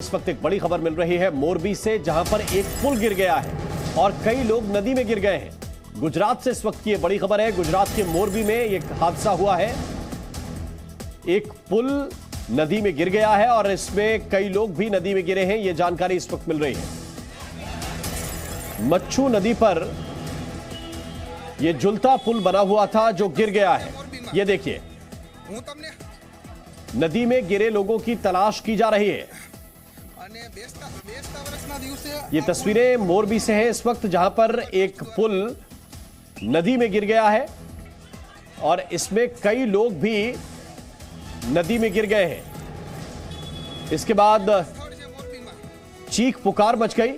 इस वक्त एक बड़ी खबर मिल रही है मोरबी से, जहां पर एक पुल गिर गया है और कई लोग नदी में गिर गए हैं। गुजरात से इस वक्त की बड़ी खबर है। गुजरात के मोरबी में एक हादसा हुआ है। एक पुल नदी में गिर गया है और इसमें कई लोग भी नदी में गिरे हैं। यह जानकारी इस वक्त मिल रही है। मच्छू नदी पर यह झुलता पुल बना हुआ था जो गिर गया है। यह देखिए, नदी में गिरे लोगों की तलाश की जा रही है। ये तस्वीरें मोरबी से हैं इस वक्त, जहां पर एक पुल नदी में गिर गया है और इसमें कई लोग भी नदी में गिर गए हैं। इसके बाद चीख पुकार मच गई,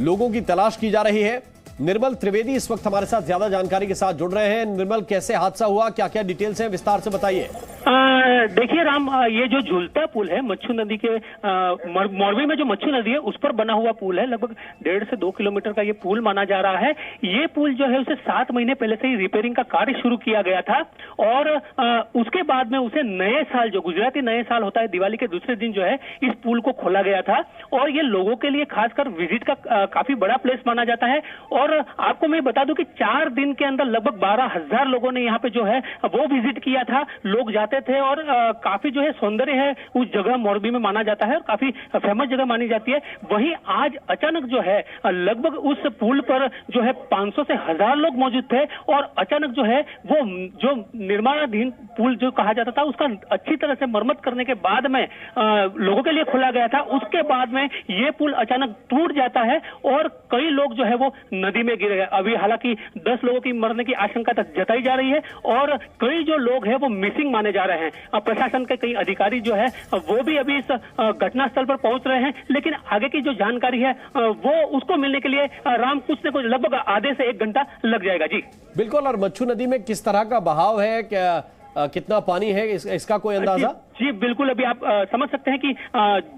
लोगों की तलाश की जा रही है। निर्मल त्रिवेदी इस वक्त हमारे साथ ज्यादा जानकारी के साथ जुड़ रहे हैं। निर्मल, कैसे हादसा हुआ, क्या क्या डिटेल्स हैं, विस्तार से बताइए। देखिए राम, ये जो झूलता पुल है मच्छू नदी के मोरबी में जो मच्छू नदी है उस पर बना हुआ पुल है। लगभग 1.5 से 2 किलोमीटर का ये पुल माना जा रहा है। ये पुल जो है उसे 7 महीने पहले से ही रिपेयरिंग का कार्य शुरू किया गया था और उसके बाद में उसे नए साल, जो गुजराती नए साल होता है, दिवाली के दूसरे दिन जो है इस पुल को खोला गया था और ये लोगों के लिए खासकर विजिट का काफी बड़ा प्लेस माना जाता है। और आपको मैं बता दूं कि 4 दिन के अंदर लगभग 12,000 लोगों ने यहाँ पे जो है वो विजिट किया था। लोग जाते थे और काफी जो है सौंदर्य है उस जगह मोरबी में माना जाता है और काफी फेमस जगह मानी जाती है। वहीं आज अचानक जो है लगभग उस पुल पर जो है 500 से 1000 लोग मौजूद थे और अचानक जो है वो जो निर्माणाधीन पुल जो कहा जाता था उसका अच्छी तरह से मरम्मत करने के बाद में लोगों के लिए खोला गया था। उसके बाद में ये पुल अचानक टूट जाता है और कई लोग जो है वो नदी में गिर गए। अभी हालांकि 10 लोगों की मरने की आशंका तक जताई जा रही है और कई जो लोग हैं वो मिसिंग माने जा रहे हैं। प्रशासन के कई अधिकारी जो है वो भी अभी इस घटनास्थल पर पहुंच रहे हैं, लेकिन आगे की जो जानकारी है वो उसको मिलने के लिए राम कुछ न कुछ लगभग आधे से 1 घंटा लग जाएगा। जी बिल्कुल। और मच्छू नदी में किस तरह का बहाव है, क्या कितना पानी है, इसका कोई अंदाजा? जी बिल्कुल, अभी आप समझ सकते हैं कि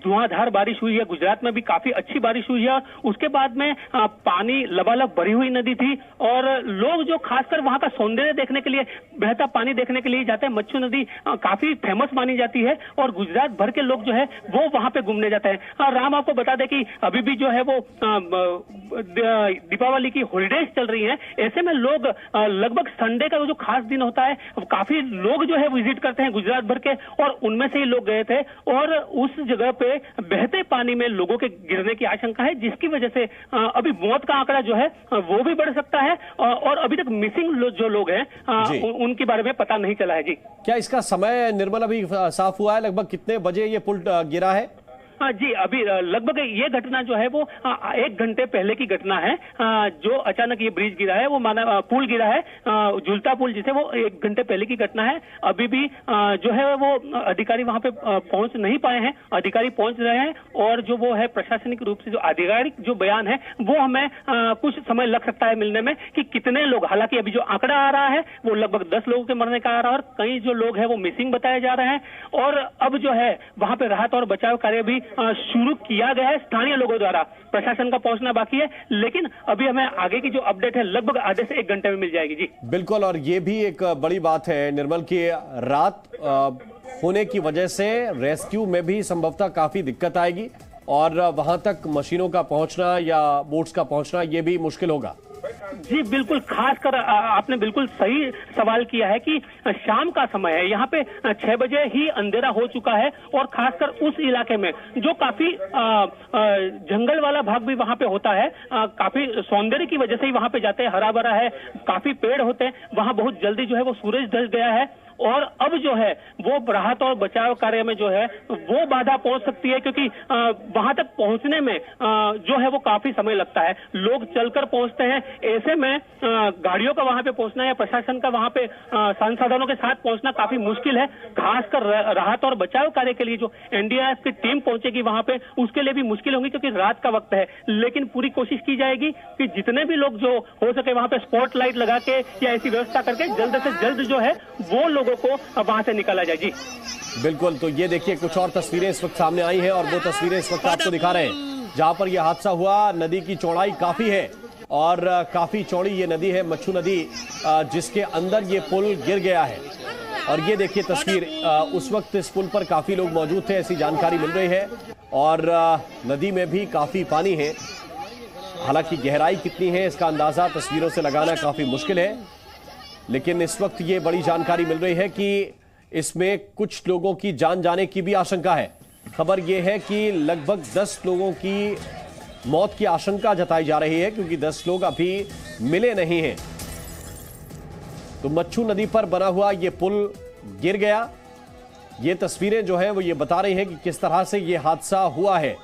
धुआंधार बारिश हुई है। गुजरात में भी काफी अच्छी बारिश हुई है। उसके बाद में पानी लबालब भरी हुई नदी थी और लोग जो खासकर वहां का सौंदर्य देखने के लिए, बहता पानी देखने के लिए जाते हैं। मच्छू नदी काफी फेमस मानी जाती है और गुजरात भर के लोग जो है वो वहां पे घूमने जाते हैं। राम, आपको बता दें कि अभी भी जो है वो दीपावली की हॉलीडेज चल रही है। ऐसे में लोग लगभग संडे का जो खास दिन होता है काफी लोग जो है विजिट करते हैं गुजरात भर के और उनमें से ही लोग गए थे और उस जगह पे बहते पानी में लोगों के गिरने की आशंका है, जिसकी वजह से अभी मौत का आंकड़ा जो है वो भी बढ़ सकता है और अभी तक मिसिंग जो लोग हैं उनके बारे में पता नहीं चला है। जी, क्या इसका समय निर्मल अभी साफ हुआ है? लगभग कितने बजे ये पुल गिरा है? जी, अभी लगभग ये घटना जो है वो 1 घंटे पहले की घटना है। जो अचानक ये ब्रिज गिरा है, वो माना पुल गिरा है, झूलता पुल जिसे, वो 1 घंटे पहले की घटना है। अभी भी जो है वो अधिकारी वहां पे पहुंच नहीं पाए हैं। अधिकारी पहुंच रहे हैं और जो वो है प्रशासनिक रूप से जो आधिकारिक जो बयान है वो हमें कुछ समय लग सकता है मिलने में कि कितने लोग, हालांकि अभी जो आंकड़ा आ रहा है वो लगभग 10 लोगों के मरने का आ रहा है और कई जो लोग हैं वो मिसिंग बताए जा रहे हैं। और अब जो है वहां पे राहत और बचाव कार्य भी शुरू किया गया है स्थानीय लोगों द्वारा। प्रशासन का पहुंचना बाकी है, लेकिन अभी हमें आगे की जो अपडेट है लगभग आधे से 1 घंटे में मिल जाएगी। जी बिल्कुल। और ये भी एक बड़ी बात है निर्मल की रात होने की वजह से रेस्क्यू में भी संभवतः काफी दिक्कत आएगी और वहां तक मशीनों का पहुंचना या बोट्स का पहुंचना ये भी मुश्किल होगा। जी बिल्कुल, खासकर आपने बिल्कुल सही सवाल किया है कि शाम का समय है, यहाँ पे 6 बजे ही अंधेरा हो चुका है और खासकर उस इलाके में जो काफी जंगल वाला भाग भी वहाँ पे होता है, काफी सौंदर्य की वजह से ही वहाँ पे जाते हैं, हरा भरा है, काफी पेड़ होते हैं, वहाँ बहुत जल्दी जो है वो सूरज ढल गया है और अब जो है वो राहत और बचाव कार्य में जो है वो बाधा पहुंच सकती है, क्योंकि वहां तक पहुंचने में जो है वो काफी समय लगता है। लोग चलकर पहुंचते हैं, ऐसे में गाड़ियों का वहां पे पहुंचना या प्रशासन का वहां पे संसाधनों के साथ पहुंचना काफी मुश्किल है। खासकर राहत और बचाव कार्य के लिए जो एनडीआरएफ की टीम पहुंचेगी वहां पे, उसके लिए भी मुश्किल होगी क्योंकि रात का वक्त है। लेकिन पूरी कोशिश की जाएगी कि जितने भी लोग जो हो सके वहां पे स्पॉट लाइट लगा के या ऐसी व्यवस्था करके जल्द से जल्द जो है वो लोगों को वहां से निकाला जाए। जी बिल्कुल। तो ये देखिए, कुछ और तस्वीरें इस वक्त सामने आई हैं और वो तस्वीरें इस वक्त आपको दिखा रहे हैं जहां पर यह हादसा हुआ। नदी की चौड़ाई काफी है और काफी चौड़ी ये नदी है, मच्छू नदी, जिसके अंदर ये पुल गिर गया है। और ये देखिए तस्वीर, उस वक्त इस पुल पर काफी लोग मौजूद थे, ऐसी जानकारी मिल रही है। और नदी में भी काफी पानी है। हालांकि गहराई कितनी है इसका अंदाजा तस्वीरों से लगाना काफी मुश्किल है, लेकिन इस वक्त ये बड़ी जानकारी मिल रही है कि इसमें कुछ लोगों की जान जाने की भी आशंका है। खबर यह है कि लगभग 10 लोगों की मौत की आशंका जताई जा रही है, क्योंकि 10 लोग अभी मिले नहीं हैं। तो मच्छू नदी पर बना हुआ ये पुल गिर गया। ये तस्वीरें जो है वो ये बता रही हैं कि किस तरह से ये हादसा हुआ है।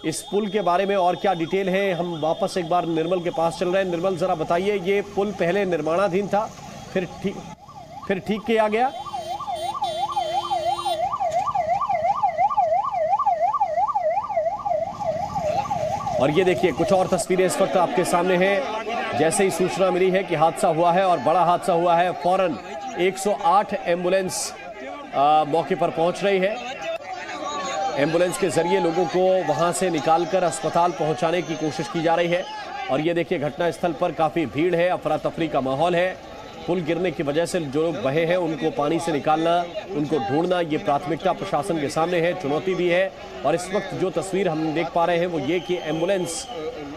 इस पुल के बारे में और क्या डिटेल है, हम वापस एक बार निर्मल के पास चल रहे हैं। निर्मल, जरा बताइए, ये पुल पहले निर्माणाधीन था, फिर ठीक किया गया? और ये देखिए कुछ और तस्वीरें इस वक्त आपके सामने हैं। जैसे ही सूचना मिली है कि हादसा हुआ है और बड़ा हादसा हुआ है, फौरन 108 एम्बुलेंस मौके पर पहुंच रही है। एम्बुलेंस के जरिए लोगों को वहां से निकालकर अस्पताल पहुंचाने की कोशिश की जा रही है। और ये देखिए घटनास्थल पर काफी भीड़ है, अफरा तफरी का माहौल है। पुल गिरने की वजह से जो लोग बहे हैं उनको पानी से निकालना, उनको ढूंढना, ये प्राथमिकता प्रशासन के सामने है, चुनौती भी है। और इस वक्त जो तस्वीर हम देख पा रहे हैं वो ये कि एम्बुलेंस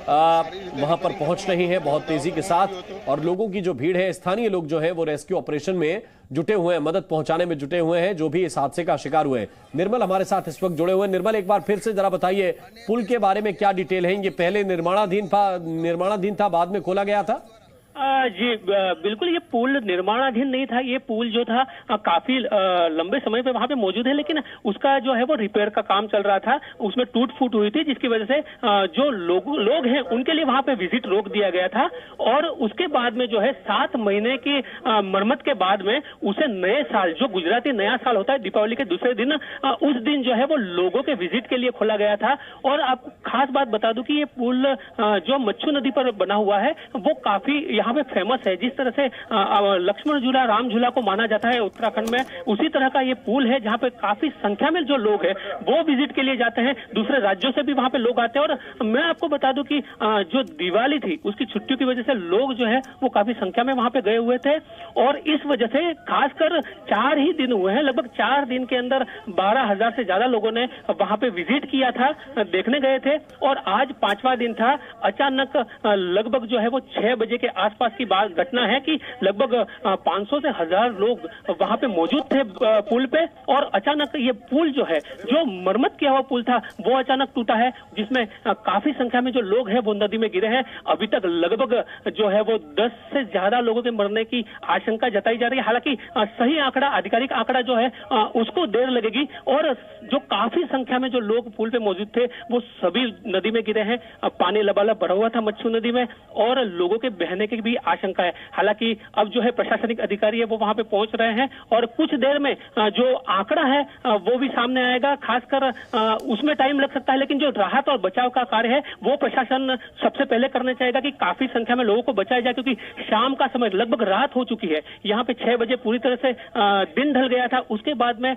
वहां पर पहुंच रही है बहुत तेजी के साथ, और लोगों की जो भीड़ है, स्थानीय लोग जो है वो रेस्क्यू ऑपरेशन में जुटे हुए हैं, मदद पहुंचाने में जुटे हुए हैं जो भी इस हादसे का शिकार हुए हैं। निर्मल हमारे साथ इस वक्त जुड़े हुए हैं। निर्मल, एक बार फिर से जरा बताइए, पुल के बारे में क्या डिटेल है? ये पहले निर्माणाधीन था, बाद में खोला गया था? जी बिल्कुल, ये पुल निर्माणाधीन नहीं था। ये पुल जो था काफी लंबे समय पे वहां पे मौजूद है, लेकिन उसका जो है वो रिपेयर का काम चल रहा था। उसमें टूट फूट हुई थी, जिसकी वजह से जो लोग हैं उनके लिए वहां पे विजिट रोक दिया गया था। और उसके बाद में जो है 7 महीने की मरम्मत के बाद में उसे नए साल, जो गुजराती नया साल होता है दीपावली के दूसरे दिन, उस दिन जो है वो लोगों के विजिट के लिए खोला गया था। और आपको खास बात बता दूं कि ये पुल जो मच्छू नदी पर बना हुआ है वो काफी यहाँ पे फेमस है। जिस तरह से लक्ष्मण झूला, राम झूला को माना जाता है उत्तराखंड में, उसी तरह का ये पुल है जहाँ पे काफी संख्या में जो लोग हैं वो विजिट के लिए जाते हैं। दूसरे राज्यों से भी वहां पे लोग आते हैं। और मैं आपको बता दूं कि जो दिवाली थी उसकी छुट्टियों की वजह से लोग जो है वो काफी संख्या में वहां पे गए हुए थे। और इस वजह से खासकर 4 ही दिन हुए हैं, लगभग 4 दिन के अंदर 12,000 से ज्यादा लोगों ने वहां पे विजिट किया था, देखने गए थे। और आज 5वां दिन था। अचानक लगभग जो है वो 6 बजे के आसपास की बात घटना है कि लगभग 500 से 1000 लोग वहां पे मौजूद थे पुल पे। और अचानक ये पुल जो है, जो मरम्मत किया हुआ पुल था, वो अचानक टूटा है, जिसमें काफी संख्या में जो लोग हैं वो नदी में गिरे हैं। अभी तक लगभग जो है वो 10 से ज्यादा लोगों के मरने की आशंका जताई जा रही है। हालांकि सही आंकड़ा, आधिकारिक आंकड़ा जो है उसको देर लगेगी। और जो काफी संख्या में जो लोग पुल पे मौजूद थे वो सभी नदी में गिरे हैं। पानी लबालब भरा हुआ था मच्छू नदी में, और लोगों के बहने की भी आशंका है। हालांकि अब जो है प्रशासनिक अधिकारी है वो वहां पे पहुंच रहे हैं, और कुछ देर में जो आंकड़ा है वो भी सामने आएगा। खासकर उसमें टाइम लग सकता है, लेकिन जो राहत और बचाव का कार्य है वो प्रशासन सबसे पहले करना चाहेगा कि काफी संख्या में लोगों को बचाया जाए, क्योंकि शाम का समय, लगभग रात हो चुकी है। यहाँ पे 6 बजे पूरी तरह से दिन ढल गया था। उसके बाद में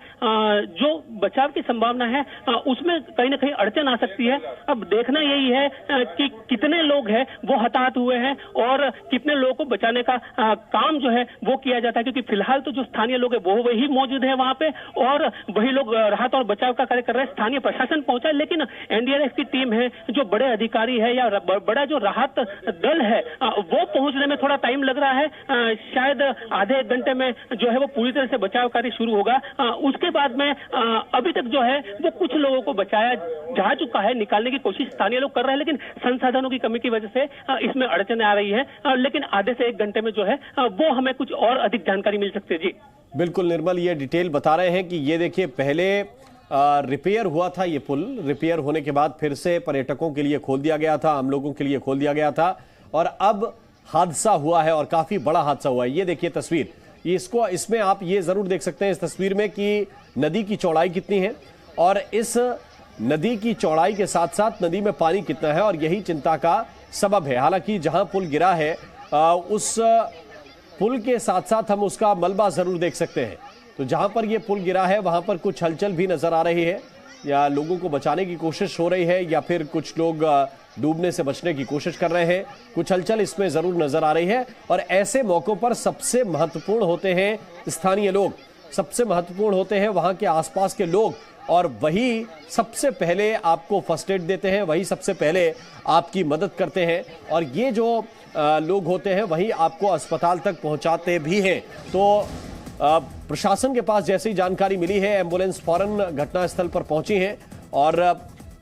जो बचाव की संभावना है उसमें कहीं ना कहीं अड़चन आ सकती है। अब देखना यही है कि कितने लोग हैं वो हताहत हुए हैं और कितने लोगों को बचाने का काम जो है वो किया जाता है, क्योंकि फिलहाल तो जो स्थानीय लोग हैं वो वही मौजूद है वहां पे, और वही लोग राहत और बचाव का कार्य कर रहे हैं। स्थानीय प्रशासन पहुंचा है, लेकिन एनडीआरएफ की टीम है, जो बड़े अधिकारी है या बड़ा जो राहत दल है वो पहुंचने में थोड़ा टाइम लग रहा है। शायद आधे 1 घंटे में जो है वो पूरी तरह से बचाव कार्य शुरू होगा। उसके बाद में अभी तक जो है वो कुछ लोगों को बचाया जा चुका है, निकालने की कोशिश स्थानीय लोग कर रहे हैं, लेकिन संसाधनों की कमी की वजह से इसमें अड़चने आ रही है। लेकिन आधे से 1 घंटे में जो है वो हमें कुछ और अधिक जानकारी मिल सकती है। जी बिल्कुल निर्मल, ये डिटेल बता रहे हैं कि ये देखिए पहले रिपेयर हुआ था ये पुल, रिपेयर होने के बाद फिर से पर्यटकों के लिए खोल दिया गया था, आम लोगों के लिए खोल दिया गया था, और अब हादसा हुआ है और काफी बड़ा हादसा हुआ है। ये देखिए तस्वीर, इसमें आप ये जरूर देख सकते हैं इस तस्वीर में कि नदी की चौड़ाई कितनी है, और इस नदी की चौड़ाई के साथ साथ नदी में पानी कितना है, और यही चिंता का सबब है। हालांकि जहां पुल गिरा है उस पुल के साथ साथ हम उसका मलबा जरूर देख सकते हैं। तो जहां पर यह पुल गिरा है वहां पर कुछ हलचल भी नजर आ रही है, या लोगों को बचाने की कोशिश हो रही है, या फिर कुछ लोग डूबने से बचने की कोशिश कर रहे हैं। कुछ हलचल इसमें जरूर नजर आ रही है। और ऐसे मौकों पर सबसे महत्वपूर्ण होते हैं स्थानीय लोग, सबसे महत्वपूर्ण होते हैं वहां के आसपास के लोग, और वही सबसे पहले आपको फर्स्ट एड देते हैं, वही सबसे पहले आपकी मदद करते हैं और ये जो लोग होते हैं वही आपको अस्पताल तक पहुंचाते भी हैं। तो प्रशासन के पास जैसे ही जानकारी मिली है, एम्बुलेंस फौरन घटनास्थल पर पहुंची है और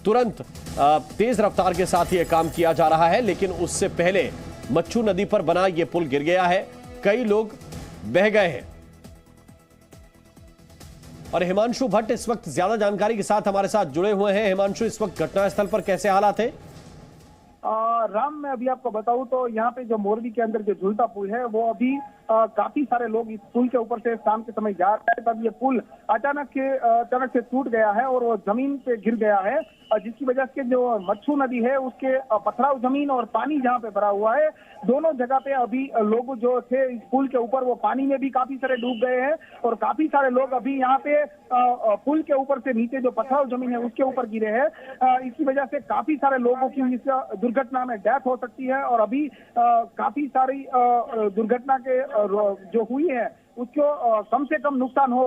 तुरंत तेज रफ्तार के साथ ये काम किया जा रहा है। लेकिन उससे पहले मच्छू नदी पर बना ये पुल गिर गया है, कई लोग बह गए हैं। और हिमांशु भट्ट इस वक्त ज्यादा जानकारी के साथ हमारे साथ जुड़े हुए हैं। हिमांशु, इस वक्त घटनास्थल पर कैसे हालात है? राम, मैं अभी आपको बताऊं तो यहाँ पे जो मोरबी के अंदर जो झूलता पुल है वो अभी काफी सारे लोग इस पुल के ऊपर से शाम के समय जा रहे हैं, तब ये पुल अचानक से टूट गया है और वो जमीन पे गिर गया है, जिसकी वजह से जो मच्छू नदी है उसके पथराव जमीन और पानी जहाँ पे भरा हुआ है, दोनों जगह पे अभी लोग जो थे इस पुल के ऊपर वो पानी में भी काफी सारे डूब गए हैं और काफी सारे लोग अभी यहाँ पे पुल के ऊपर से नीचे जो पथराव जमीन है उसके ऊपर गिरे हैं। इसकी वजह से काफी सारे लोगों की इस दुर्घटना में डेथ हो सकती है और अभी काफी सारी दुर्घटना के जो हुई है उसको कम से कम नुकसान हो,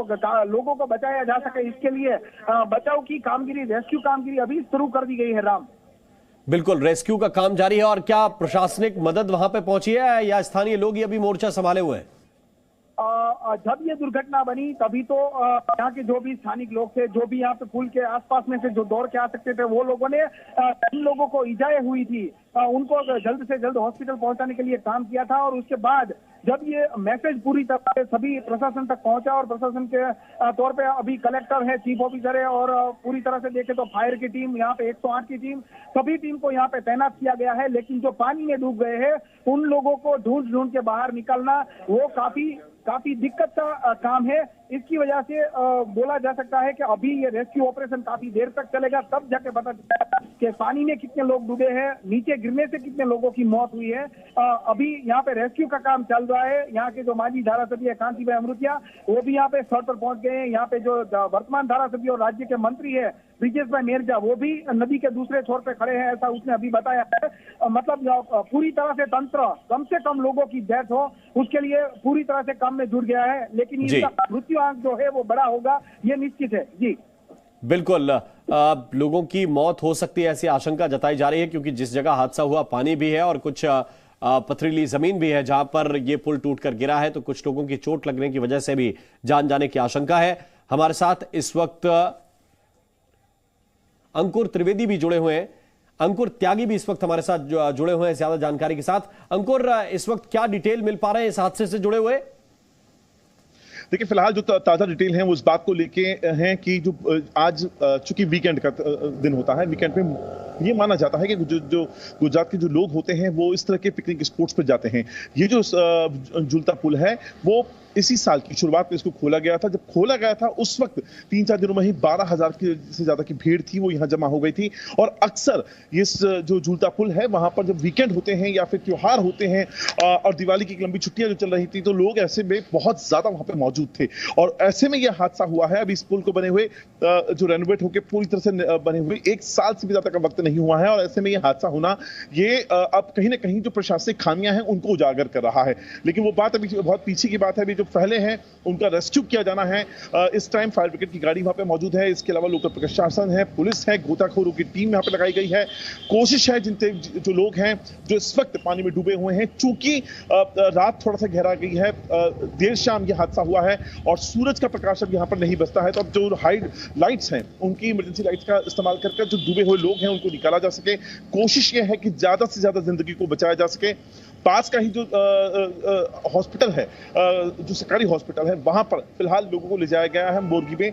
लोगों को बचाया जा सके, इसके लिए बचाव की कामगिरी, रेस्क्यू कामगिरी अभी शुरू कर दी गई है। राम, बिल्कुल, रेस्क्यू का काम जारी है। और क्या प्रशासनिक मदद वहां पे पहुंची है या स्थानीय लोग ही अभी मोर्चा संभाले हुए हैं? जब ये दुर्घटना बनी तभी तो यहाँ के जो भी स्थानिक लोग थे, जो भी यहाँ पे पुल के आसपास में से जो दौड़ के आ सकते थे, वो लोगों ने जिन लोगों को इजाएं हुई थी उनको जल्द से जल्द हॉस्पिटल पहुंचाने के लिए काम किया था। और उसके बाद जब ये मैसेज पूरी तरह से सभी प्रशासन तक पहुंचा और प्रशासन के तौर पे अभी कलेक्टर है, चीफ ऑफिसर है और पूरी तरह से देखे तो फायर की टीम, यहाँ पे 108 की टीम, सभी टीम को यहाँ पे तैनात किया गया है। लेकिन जो पानी में डूब गए हैं उन लोगों को ढूंढ के बाहर निकालना वो काफी दिक्कत का काम है। इसकी वजह से बोला जा सकता है कि अभी ये रेस्क्यू ऑपरेशन काफी देर तक चलेगा, तब जाके पता चलेगा कि पानी में कितने लोग डूबे हैं, नीचे गिरने से कितने लोगों की मौत हुई है। अभी यहाँ पे रेस्क्यू का काम चल रहा है। यहाँ के जो माजी धारासभ्य है कांति भाई अमृतिया, वो भी यहाँ पे स्थल पर पहुंच गए हैं। यहाँ पे जो वर्तमान धारासभ्य और राज्य के मंत्री है ब्रिजेश भाई मेरजा, वो भी नदी के दूसरे छोर पे खड़े हैं, ऐसा उसने अभी बताया है। मतलब पूरी तरह से तंत्र कम से कम लोगों की डेथ हो उसके लिए पूरी तरह से काम में जुट गया है, लेकिन इसका मृत्युआंक जो है वो बड़ा होगा, ये निश्चित है। जी बिल्कुल, लोगों की मौत हो सकती है ऐसी आशंका जताई जा रही है, क्योंकि जिस जगह हादसा हुआ पानी भी है और कुछ पथरीली जमीन भी है जहां पर यह पुल टूटकर गिरा है, तो कुछ लोगों की चोट लगने की वजह से भी जान जाने की आशंका है। हमारे साथ इस वक्त अंकुर त्रिवेदी भी जुड़े हुए हैं, अंकुर त्यागी भी इस वक्त हमारे साथ जुड़े हुए हैं ज्यादा जानकारी के साथ। अंकुर, इस वक्त क्या डिटेल मिल पा रहे हैं इस हादसे से जुड़े हुए? देखिए, फिलहाल जो ताजा डिटेल है वो इस बात को लेके हैं कि जो आज चूंकि वीकेंड का दिन होता है, वीकेंड में ये माना जाता है कि जो गुजरात के जो लोग होते हैं वो इस तरह के पिकनिक स्पॉट्स पर जाते हैं। ये जो झूलता पुल है वो इसी साल की शुरुआत में इसको खोला गया था। जब खोला गया था उस वक्त 3-4 दिनों में ही 12,000 से ज्यादा की भीड़ थी, वो यहाँ जमा हो गई थी। और अक्सर इस जो झूलता पुल है वहां पर जब वीकेंड होते हैं या फिर त्योहार होते हैं और दिवाली की लंबी छुट्टियां जो चल रही थी, तो लोग ऐसे में बहुत ज्यादा वहां पे मौजूद थे और ऐसे में यह हादसा हुआ है। अभी इस पुल को बने हुए जो रेनोवेट होकर पूरी तरह से बने हुए 1 साल से भी ज्यादा का वक्त नहीं हुआ है और ऐसे में यह हादसा होना ये अब कहीं ना कहीं जो प्रशासनिक खामियां हैं उनको उजागर कर रहा है। लेकिन वो बात अभी बहुत पीछे की बात है। अभी पहले हैं उनका रेस्क्यू किया जाना है। इस टाइम फायर ब्रिगेड की गाड़ी वहां पे मौजूद है, इसके अलावा लोकल प्रशासन है, पुलिस है, गोताखोरों की टीम यहां पे लगाई गई है। कोशिश है जिनसे जो लोग हैं जो इस वक्त पानी में डूबे हुए हैं, चूंकि रात थोड़ा सा गहरा गई है, देर शाम यह हादसा हुआ है और सूरज का प्रकाश अब यहां पर नहीं बचता है, तो अब जो हाइड लाइट्स हैं उनकी इमरजेंसी लाइट्स का इस्तेमाल करके जो डूबे हुए लोग हैं उनको निकाला जा सके। कोशिश यह है कि ज्यादा से ज्यादा जिंदगी को बचाया जा सके। पास का ही जो हॉस्पिटल है, जो सरकारी हॉस्पिटल है, वहां पर फिलहाल लोगों को ले जाया गया है। मोरगी में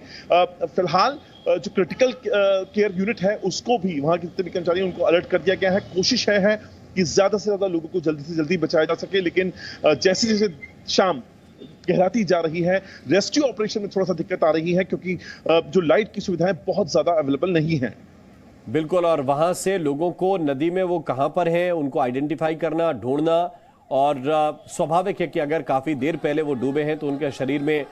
फिलहाल जो क्रिटिकल केयर यूनिट है उसको भी, वहां के जितने भी कर्मचारी हैं उनको अलर्ट कर दिया गया है। कोशिश है कि ज्यादा से ज्यादा लोगों को जल्दी से जल्दी बचाया जा सके। लेकिन जैसे जैसे शाम गहराती जा रही है, रेस्क्यू ऑपरेशन में थोड़ा सा दिक्कत आ रही है, क्योंकि जो लाइट की सुविधाएं बहुत ज्यादा अवेलेबल नहीं है। बिल्कुल, और वहां से लोगों को नदी में वो कहां पर हैं उनको आइडेंटिफाई करना, ढूंढना, और स्वाभाविक है कि अगर काफी देर पहले वो डूबे हैं तो उनके शरीर में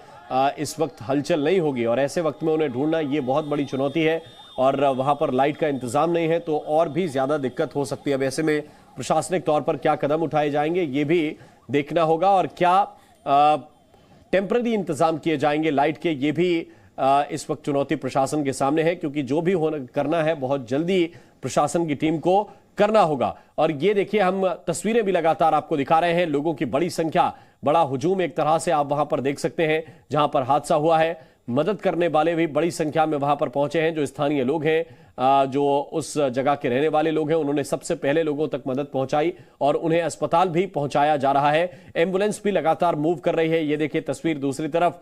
इस वक्त हलचल नहीं होगी और ऐसे वक्त में उन्हें ढूंढना ये बहुत बड़ी चुनौती है और वहां पर लाइट का इंतजाम नहीं है तो और भी ज्यादा दिक्कत हो सकती है। अब ऐसे में प्रशासनिक तौर पर क्या कदम उठाए जाएंगे ये भी देखना होगा और क्या टेम्पररी इंतजाम किए जाएंगे लाइट के, ये भी इस वक्त चुनौती प्रशासन के सामने है, क्योंकि जो भी करना है बहुत जल्दी प्रशासन की टीम को करना होगा। और ये देखिए, हम तस्वीरें भी लगातार आपको दिखा रहे हैं, लोगों की बड़ी संख्या, बड़ा हुजूम एक तरह से आप वहां पर देख सकते हैं जहां पर हादसा हुआ है। मदद करने वाले भी बड़ी संख्या में वहां पर पहुंचे हैं। जो स्थानीय लोग हैं, जो उस जगह के रहने वाले लोग हैं, उन्होंने सबसे पहले लोगों तक मदद पहुंचाई और उन्हें अस्पताल भी पहुंचाया जा रहा है। एम्बुलेंस भी लगातार मूव कर रही है। ये देखिए तस्वीर, दूसरी तरफ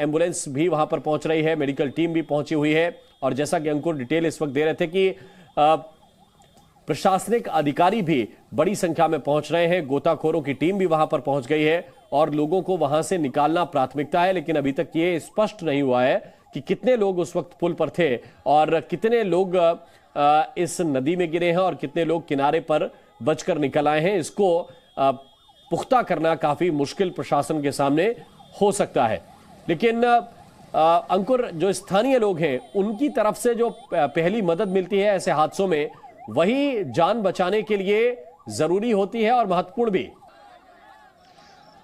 एम्बुलेंस भी वहां पर पहुंच रही है, मेडिकल टीम भी पहुंची हुई है। और जैसा कि अंकुर डिटेल इस वक्त दे रहे थे कि प्रशासनिक अधिकारी भी बड़ी संख्या में पहुंच रहे हैं, गोताखोरों की टीम भी वहां पर पहुंच गई है और लोगों को वहां से निकालना प्राथमिकता है। लेकिन अभी तक ये स्पष्ट नहीं हुआ है कि कितने लोग उस वक्त पुल पर थे और कितने लोग इस नदी में गिरे हैं और कितने लोग किनारे पर बचकर निकल आए हैं। इसको पुख्ता करना काफी मुश्किल प्रशासन के सामने हो सकता है। लेकिन अंकुर, जो स्थानीय लोग हैं उनकी तरफ से जो पहली मदद मिलती है ऐसे हादसों में, वही जान बचाने के लिए जरूरी होती है और महत्वपूर्ण भी।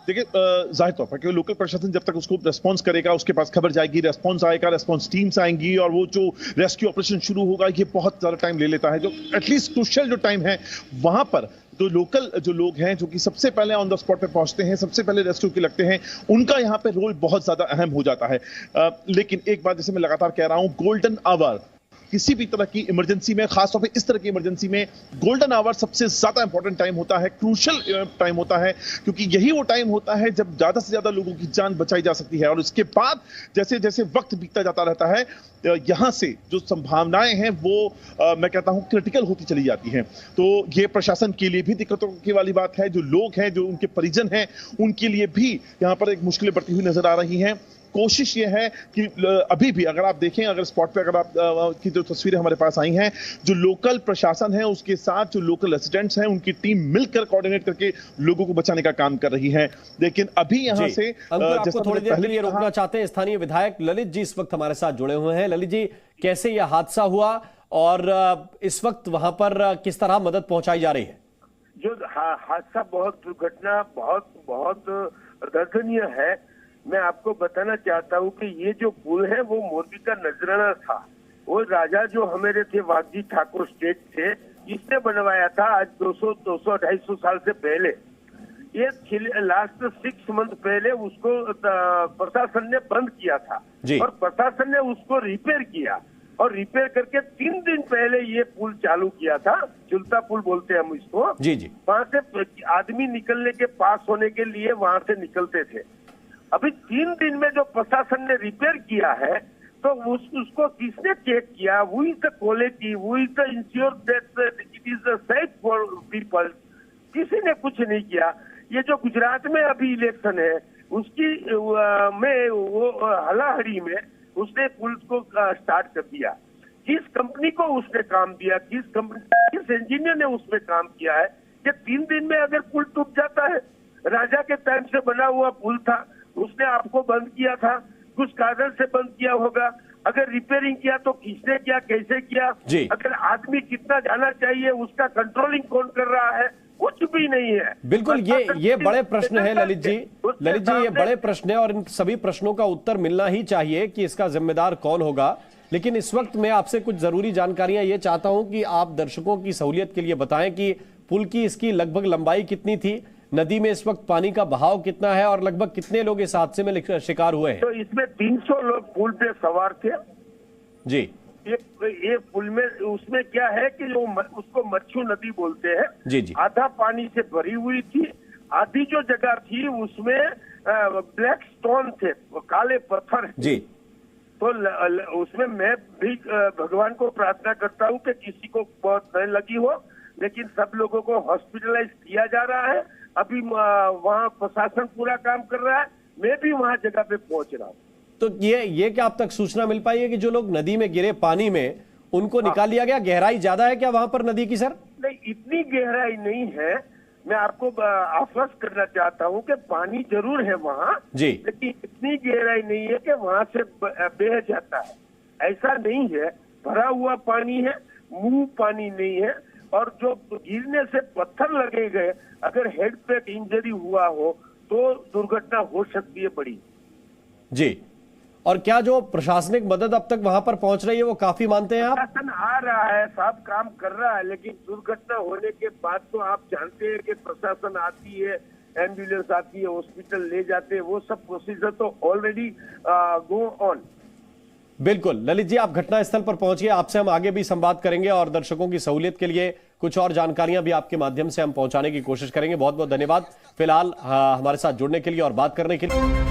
देखिए, जाहिर तौर पर कि लोकल प्रशासन जब तक उसको रेस्पॉन्स करेगा, उसके पास खबर जाएगी, रेस्पॉन्स आएगा, रेस्पॉन्स टीम्स आएंगी और वो जो रेस्क्यू ऑपरेशन शुरू होगा, ये बहुत ज्यादा टाइम ले लेता है। जो एटलीस्ट क्रूशियल जो टाइम है, वहां पर तो लोकल जो लोग हैं, जो कि सबसे पहले ऑन द स्पॉट पे पहुंचते हैं, सबसे पहले रेस्क्यू के लगते हैं, उनका यहाँ पे रोल बहुत ज्यादा अहम हो जाता है। लेकिन एक बात जैसे मैं लगातार कह रहा हूं, गोल्डन आवर किसी भी तरह की इमरजेंसी में, खासतौर पे इस तरह की इमरजेंसी में, गोल्डन आवर सबसे ज्यादा इंपॉर्टेंट टाइम होता है, क्रूशियल टाइम होता है, क्योंकि यही वो टाइम होता है जब ज्यादा से ज्यादा लोगों की जान बचाई जा सकती है। और उसके बाद जैसे जैसे वक्त बीतता जाता रहता है, यहां से जो संभावनाएं हैं वो मैं कहता हूं क्रिटिकल होती चली जाती हैं। तो ये प्रशासन के लिए भी दिक्कतों की वाली बात है। जो लोग हैं, जो उनके परिजन हैं, उनके लिए भी यहां पर एक मुश्किलें बढ़ती हुई नजर आ रही हैं। कोशिश ये है कि अभी भी अगर आप देखें, अगर स्पॉट पे अगर आप की जो तस्वीरें हमारे पास आई हैं, जो लोकल प्रशासन है उसके साथ जो लोकल रेसिडेंट्स हैं, उनकी टीम मिलकर कोऑर्डिनेट करके लोगों को बचाने का काम कर रही है। लेकिन अभी यहां से आपको थोड़ी देर के लिए रोकना चाहते हैं स्थानीय विधायक ललित जी इस वक्त हमारे साथ जुड़े हुए हैं। ललित जी, कैसे यह हादसा हुआ और इस वक्त वहां पर किस तरह मदद पहुंचाई जा रही है? जो हादसा, बहुत दुर्घटना बहुत दर्दनीय है। मैं आपको बताना चाहता हूँ कि ये जो पुल है वो मोरबी का नजराना था। वो राजा जो हमारे थे, वाघजी ठाकुर स्टेट थे, इसने बनवाया था आज 200-250 साल से पहले। ये लास्ट 6 मंथ पहले उसको प्रशासन ने बंद किया था और प्रशासन ने उसको रिपेयर किया और रिपेयर करके 3 दिन पहले ये पुल चालू किया था। झुलता पुल बोलते हैं हम इसको। जी। वहां से आदमी निकलने के, पास होने के लिए वहां से निकलते थे। अभी 3 दिन में जो प्रशासन ने रिपेयर किया है, तो उसको किसने चेक किया? वो इज द क्वालिटी, वो is the ensure that it is the safe for people. किसी ने कुछ नहीं किया। ये जो गुजरात में अभी इलेक्शन है, उसकी में वो हलाहड़ी में उसने पुल को स्टार्ट कर दिया। किस कंपनी को उसने काम दिया, किस इंजीनियर ने उसमें काम किया है कि 3 दिन में अगर पुल टूट जाता है? राजा के टाइम से बना हुआ पुल था, उसने आपको बंद किया था, कुछ कारण से बंद किया होगा। अगर रिपेयरिंग किया तो किसने किया, कैसे किया? अगर आदमी कितना जाना चाहिए, उसका कंट्रोलिंग कौन कर रहा है? कुछ भी नहीं है। बिल्कुल, ये बड़े प्रश्न है ललित जी, ये बड़े प्रश्न है और इन सभी प्रश्नों का उत्तर मिलना ही चाहिए कि इसका जिम्मेदार कौन होगा। लेकिन इस वक्त मैं आपसे कुछ जरूरी जानकारियां ये चाहता हूं कि आप दर्शकों की सहूलियत के लिए बताएं कि पुल की इसकी लगभग लंबाई कितनी थी, नदी में इस वक्त पानी का बहाव कितना है और लगभग कितने लोग इस हादसे में शिकार हुए हैं? तो इसमें 300 लोग पुल पे सवार थे। जी। ये पुल में, उसमें क्या है कि जो उसको मच्छू नदी बोलते हैं। जी। आधा पानी से भरी हुई थी, आधी जो जगह थी उसमें ब्लैक स्टोन थे, काले पत्थर। जी। तो उसमें मैं भी भगवान को प्रार्थना करता हूँ कि किसी को बहुत न लगी हो, लेकिन सब लोगों को हॉस्पिटलाइज किया जा रहा है। अभी वहाँ प्रशासन पूरा काम कर रहा है, मैं भी वहाँ जगह पे पहुंच रहा हूँ। तो ये क्या अब तक सूचना मिल पाई है कि जो लोग नदी में गिरे पानी में, उनको निकाल लिया गया? गहराई ज्यादा है क्या वहां पर नदी की? सर नहीं, इतनी गहराई नहीं है। मैं आपको आश्वस्त करना चाहता हूँ कि पानी जरूर है वहाँ जी, लेकिन इतनी गहराई नहीं है कि वहाँ से बह जाता है, ऐसा नहीं है। भरा हुआ पानी है, मुंह पानी नहीं है। और जो गिरने से पत्थर लगे गए, अगर हेड पे इंजरी हुआ हो तो दुर्घटना हो सकती है बड़ी। जी, और क्या जो प्रशासनिक मदद अब तक वहां पर पहुंच रही है वो काफी मानते हैं आप? प्रशासन आ रहा है, सब काम कर रहा है, लेकिन दुर्घटना होने के बाद तो आप जानते हैं कि प्रशासन आती है, एम्बुलेंस आती है, हॉस्पिटल ले जाते हैं, वो सब प्रोसीजर तो ऑलरेडी गो ऑन। बिल्कुल ललित जी, आप घटनास्थल पर पहुंचिए, आपसे हम आगे भी संवाद करेंगे और दर्शकों की सहूलियत के लिए कुछ और जानकारियां भी आपके माध्यम से हम पहुंचाने की कोशिश करेंगे। बहुत बहुत धन्यवाद फिलहाल हमारे साथ जुड़ने के लिए और बात करने के लिए।